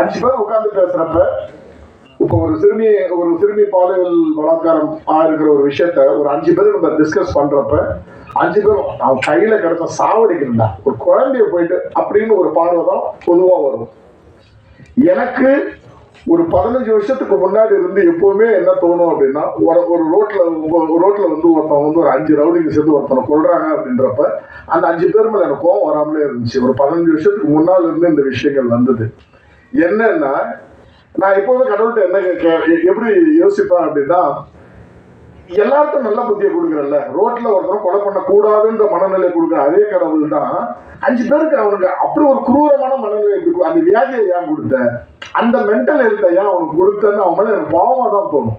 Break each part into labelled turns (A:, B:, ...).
A: 5 பேர் உட்கார்ந்து பேசுறப்ப இப்போ ஒரு சிறுமி பாலியல் பலாத்காரம் இருக்கிற ஒரு விஷயத்த ஒரு 5 பேர் நம்ம டிஸ்கஸ் பண்றப்ப 5 பேரும் அவன் கையில கிடைச்ச சாவடிக்கிறா ஒரு குழந்தைய போயிட்டு அப்படின்னு ஒரு பார்வை தான் பொதுவா வரும். எனக்கு ஒரு 15 வருஷத்துக்கு முன்னாடி இருந்து எப்பவுமே என்ன தோணும் அப்படின்னா, ஒரு ரோட்ல வந்து ஒருத்தன் வந்து ஒரு 5 ரவுடிங்க சேர்ந்து ஒருத்தனை கொள்றாங்க அப்படின்றப்ப அந்த 5 பேர் மேல எனக்கு கோவம் வராமலே இருந்துச்சு. ஒரு 15 வருஷத்துக்கு முன்னால இருந்து இந்த விஷயங்கள் வந்தது. என்னன்னா, நான் எப்போதும் கடவுள்கிட்ட என்ன எப்படி யோசிப்பேன் அப்படின்னா, எல்லாருக்கும் நல்ல புத்தியை கொடுக்குறல்ல, ரோட்ல ஒருத்தரும் கொலை பண்ண கூடாதுன்ற மனநிலை கொடுக்குற அதே கடவுள் தான் 5 பேருக்கு அவனுக்கு அப்படி ஒரு குரூரமான மனநிலை இருக்கு. அந்த வியாதியை ஏன் கொடுத்த, அந்த மென்டல் ஹெல்த்தை ஏன் அவனுக்கு கொடுத்தன்னு அவன் மேல எனக்கு பாவமா தான் தோணும்.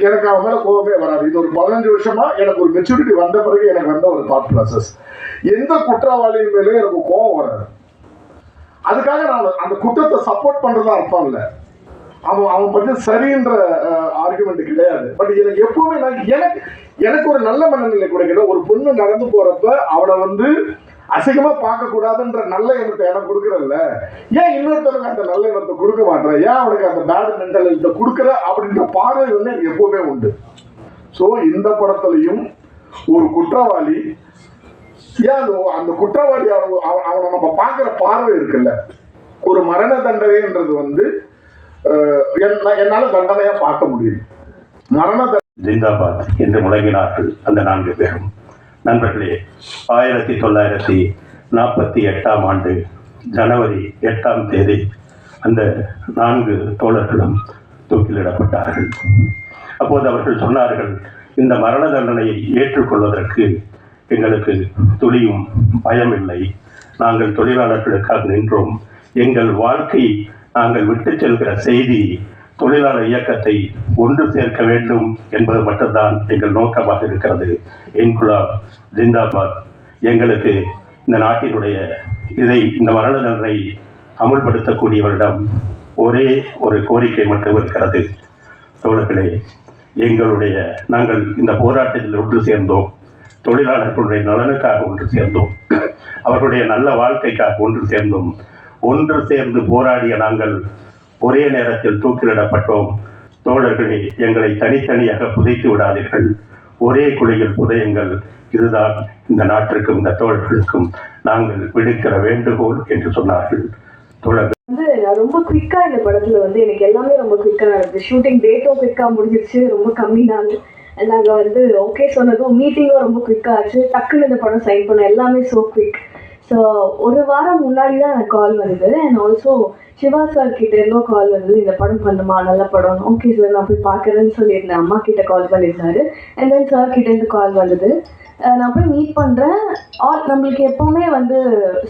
A: எனக்கு அவன் மேல கோபமே வராது. இது ஒரு 15 வருஷமா எனக்கு ஒரு மெச்சூரிட்டி வந்த பிறகு எனக்கு வந்த ஒரு தாட் ப்ராசஸ். எந்த குற்றவாளியின் மேலே எனக்கு கோபம் வராது. அதுக்காக நான் அந்த குற்றத்தை சப்போர்ட் பண்றதா அர்த்தம் இல்லை. அவன் பத்தி சரின்ற ஆர்குமெண்ட் கிடையாது. பட் எனக்கு எப்பவுமே எனக்கு ஒரு நல்ல மனநிலை கிடைக்கல. ஒரு பொண்ணு நடந்து போறப்ப அவளை வந்து அசிங்கமா பார்க்க கூடாதுன்ற நல்ல எண்ணத்தை எனக்கு கொடுக்கறல்ல, ஏன் இன்னொருத்தருக்கு அந்த நல்ல எண்ணத்தை கொடுக்க மாட்டேன், ஏன் அவனுக்கு அந்த பேட் மென்டல் ஹெல்த்தை கொடுக்குற அப்படின்ற பார்வை வந்து எனக்கு எப்பவுமே உண்டு. ஸோ இந்த படத்துலையும் ஒரு குற்றவாளி ஏன் அந்த குற்றவாளி அவனை நம்ம பார்க்குற பார்வை இருக்குல்ல, ஒரு மரண தண்டனைன்றது வந்து என்னால தண்டனையா பார்க்க முடியும். மரண
B: ஜிந்தாபாத் என்று முழங்கினார்கள் அந்த 4 பேரும். நண்பர்களே, 1948ஆம் ஆண்டு ஜனவரி 8ஆம் தேதி அந்த 4 தோழர்களும் தூக்கிலிடப்பட்டார்கள். அப்போது அவர்கள் சொன்னார்கள், இந்த மரண தண்டனையை ஏற்றுக்கொள்வதற்கு எங்களுக்கு துளியும் பயமில்லை. நாங்கள் தொழிலாளர்களுக்காக நின்றோம். எங்கள் வாழ்க்கை நாங்கள் விட்டு செல்கிற செய்தி தொழிலாளர் இயக்கத்தை ஒன்று சேர்க்க வேண்டும் என்பது மட்டும்தான் எங்கள் நோக்கமாக இருக்கிறது. இன்குலாப் ஜிந்தாபாத். எங்களுக்கு இந்த நாட்டினுடைய இந்த மரண தண்டனை அமுல்படுத்தக்கூடியவரிடம் ஒரே ஒரு கோரிக்கை மட்டும் இருக்கிறது. தோழர்களே, நாங்கள் இந்த போராட்டத்தில் ஒன்று சேர்ந்தோம். தொழிலாளர்களுடைய நலனுக்காக ஒன்று சேர்ந்தோம். அவர்களுடைய நல்ல வாழ்க்கைக்காக ஒன்று சேர்ந்தோம். ஒன்று சேர்ந்து போராடிய நாங்கள் ஒரே நேரத்தில் தூக்கிலிடப்பட்டோம். தோழர்களே, எங்களை தனித்தனியாக புதைத்து விடாதீர்கள், ஒரே குழியில் புதையுங்கள். இதுதான் இந்த நாட்டிற்கும் இந்த தோழர்களுக்கும் நாங்கள் விடுக்கிற வேண்டுகோள் என்று சொன்னார்கள். தோழர்கள்
C: வந்து நான் ரொம்ப குயிக்கா இந்த படத்துல வந்து எனக்கு எல்லாமே ரொம்ப குயிக்கா நடந்தது. ஷூட்டிங் டேட்டும் குயிக்கா முடிஞ்சிருச்சு, ரொம்ப கம்மி நாள். நாங்கள் வந்து ஓகே சொன்னதும் மீட்டிங்கும் ரொம்ப குயிக்கா ஆச்சு. டக்குன்னு இந்த படம் சைன் பண்ண எல்லாமே ஸோ குயிக். ஸோ ஒரு வாரம் முன்னாடி தான் எனக்கு கால் வந்தது. அண்ட் ஆல்சோ சிவா சார் கிட்ட இருந்தும் கால் வந்தது, இந்த படம் பண்ணுமா, நல்ல படம், ஓகே சார் நான் போய் பார்க்குறேன்னு சொல்லியிருந்தேன். அம்மா கிட்ட கால் பண்ணியிருந்தாரு. அண்ட் தென் சார் கிட்ட இருந்து கால் வந்தது. நான் போய் மீட் பண்ணுறேன். நம்மளுக்கு எப்போவுமே வந்து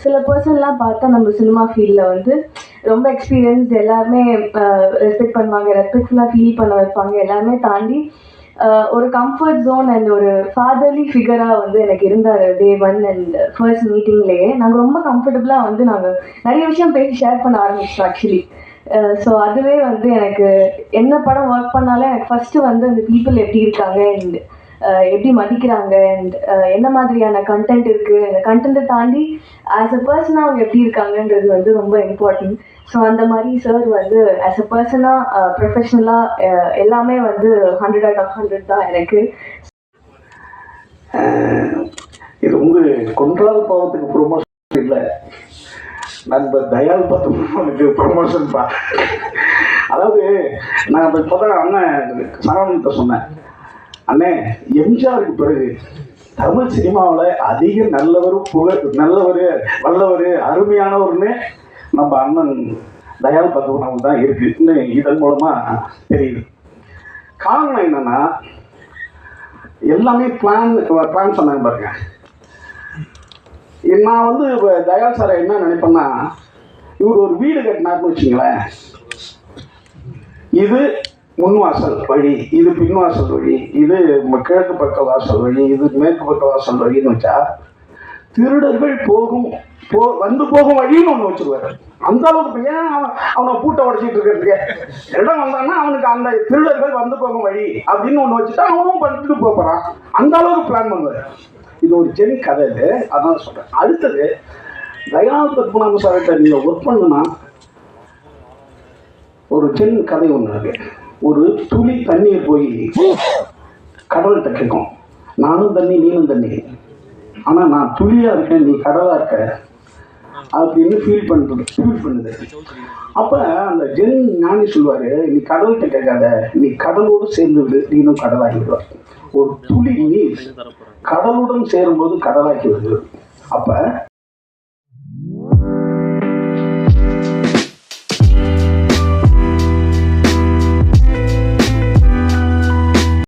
C: சில பர்சன்லாம் பார்த்தா நம்ம சினிமா ஃபீல்டில் வந்து ரொம்ப எக்ஸ்பீரியன்ஸ், எல்லாருமே ரெஸ்பெக்ட் பண்ணுவாங்க, ரெஸ்பெக்ட்ஃபுல்லாக ஃபீல் பண்ண வைப்பாங்க. எல்லாருமே தாண்டி ஒரு கம்ஃபர்ட் ஜோன் அண்ட் ஒரு ஃபாதர்லி ஃபிகராக வந்து எனக்கு இருந்தார் டே 1 அண்ட் ஃபர்ஸ்ட் மீட்டிங்லேயே. நாங்கள் ரொம்ப கம்ஃபர்டபுளாக வந்து நாங்கள் நிறைய விஷயம் பேசி ஷேர் பண்ண ஆரம்பிச்சிட்டோம் ஆக்சுவலி. ஸோ அதுவே வந்து எனக்கு என்ன படம் ஒர்க் பண்ணாலும் எனக்கு ஃபஸ்ட்டு வந்து அந்த பீப்புள் எப்படி இருக்காங்க அண்ட் எப்படி மதிக்கிறாங்க அண்ட் என்ன மாதிரியான கண்டென்ட் இருக்குது, அந்த கண்டென்ட்டை தாண்டி ஆஸ் அ பர்சனாக அவங்க எப்படி இருக்காங்கன்றது வந்து ரொம்ப இம்பார்ட்டன்ட். ஸோ அந்த மாதிரி சார் வந்து ஆஸ் அ பர்சனாக ப்ரொஃபஷ்னலாக எல்லாமே வந்து 100 out of 100 தான் எனக்கு.
A: இது கொன்றால் பாவத்துக்கு ப்ரொமோஷன் இல்லை, நண்பர் தயால் பார்த்து ப்ரொமோஷன் பா. அதாவது நான் இப்போ தான் அண்ணன் சரவணன்கிட்ட சொன்னேன், அண்ணே எம்ஜிஆருக்கு பிறகு தமிழ் சினிமாவில் அதிக வல்லவர் அருமையானவர்னு நம்ம அண்ணன் தயால் பத்மநாபன் தான் இருக்குது. இன்னும் இதன் மூலமாக தெரியுது. காரணம் என்னன்னா, எல்லாமே பிளான் சொன்னாங்க பாருங்க. நான் வந்து தயால் சாரை என்ன நினைப்பேன்னா, இவர் ஒரு வீடு கட்டினார்னு வச்சுங்களேன், இது முன்வாசல் வழி, இது பின்வாசல் வழி, இது கிழக்கு பக்க வாசல் வழி, இது மேற்கு பக்க வாசல் வழின்னு வச்சா திருடர்கள் வந்து போகும் வழின்னு ஒன்று வச்சிருவாரு. அந்த அளவுக்கு ஏன் அவனை பூட்டை உடச்சிட்டு இருக்கிறதுக்கு இடம் வந்தான்னா அவனுக்கு அந்த திருடர்கள் வந்து போகும் வழி அப்படின்னு ஒன்று வச்சுட்டா அவனும் பண்ணிட்டு போறான். அந்த அளவுக்கு பிளான் பண்ணுவாரு. இது ஒரு ஜென் கதை. இது அதான் சொல்றேன். அடுத்தது தயால் பத்மநாபன் சார்கிட்ட நீங்க ஒர்க் பண்ணுனா
D: ஒரு ஜென் கதை ஒன்று இருக்கு. ஒரு துளி தண்ணீர் போய் கடவுள்கிட்ட கேட்கும், நானும் தண்ணி நீனும் தண்ணி, ஆனால் நான் துளியாக இருக்கேன் நீ கடலாக இருக்க அப்படின்னு ஃபீல் பண்ணுது. அப்போ அந்த ஜென் ஞானி சொல்லுவார், நீ கடவுள்கிட்ட கேட்காத, நீ கடலோடு சேர்ந்து விடு, நீனும் கடலாகிடுவார். ஒரு துளி நீர் கடலுடன் சேரும்போது கடலாக்கி வருது. அப்போ